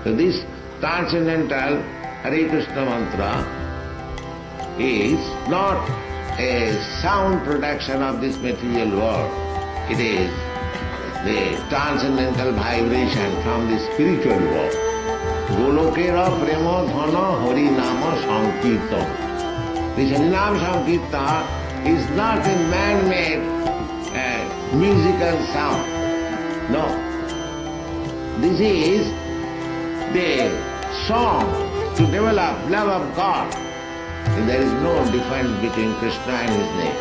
So this transcendental Hare Krishna mantra is not a sound production of this material world. It is the transcendental vibration from the spiritual world. Golokera prema dhana hari nama sankirtan. This Harinam Sankirtan is not a man-made musical sound. No. This is the song to develop love of God. And there is no difference between Krishna and his name.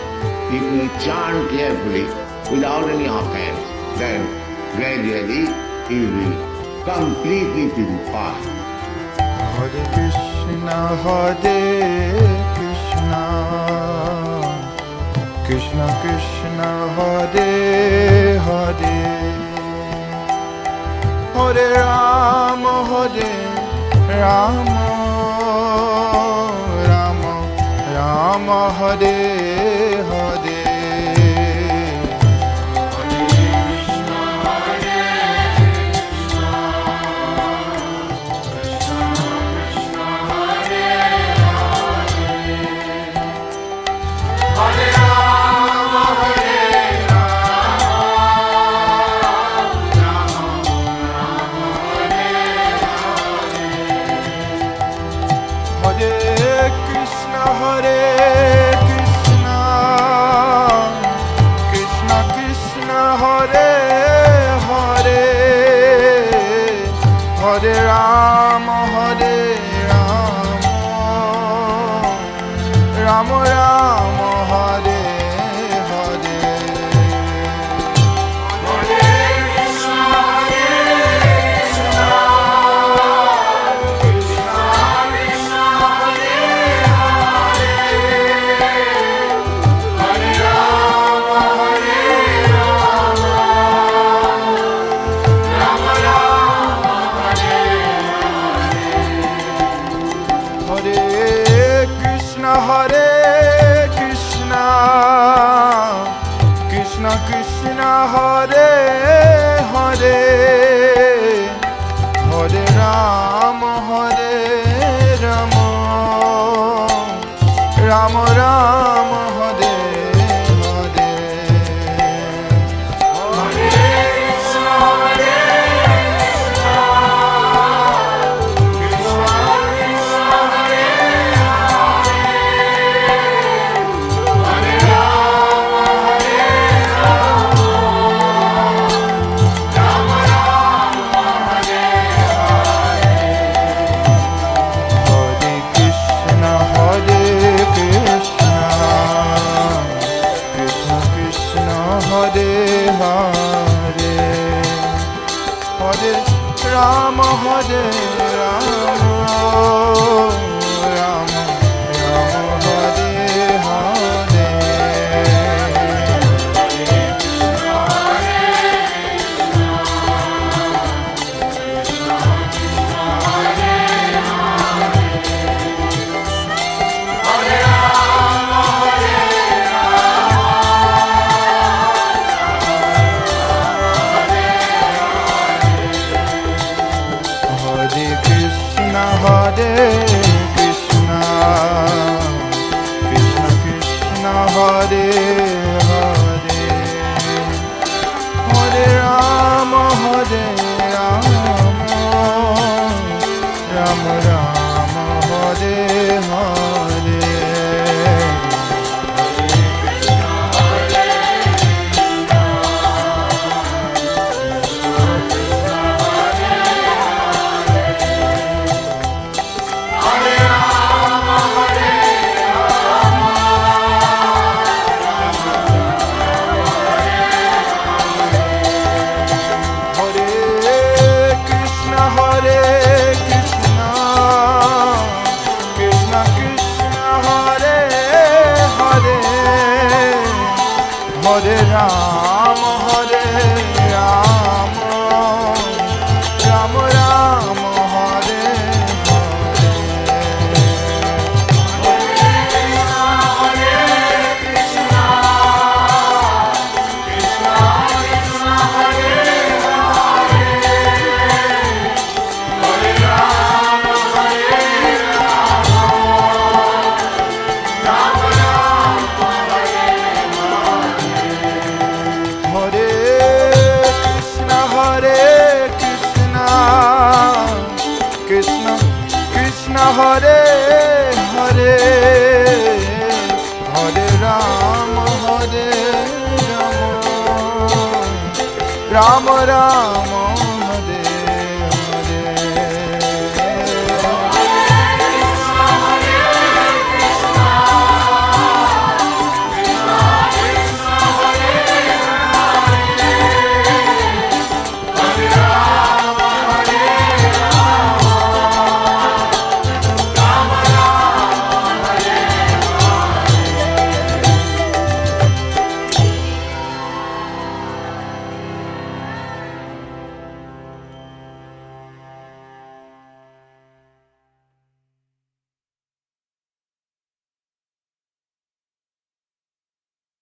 If we chant carefully, without any offense, then gradually he will completely purify. Hare Krishna, Krishna Krishna, Hare Hare, Hare Rama, Rama Rama, Hare Hare. Hare Rama, Rama Rama, Hare Hare. Hare Krishna, Krishna Krishna, Hare Hare, Hare Rama, Rama Rama, Hare Krishna, Krishna Krishna, Hare Hare, Hare Rama, Rama Rama, Hare Hare. Hare Krishna, Krishna Krishna, Hare Hare, Hare Rama, Rama Rama, Hare Hare. Hare Krishna, Krishna Krishna, Hare Hare, Hare Rama, Rama Rama, Hare Hare. Hare Ram Ram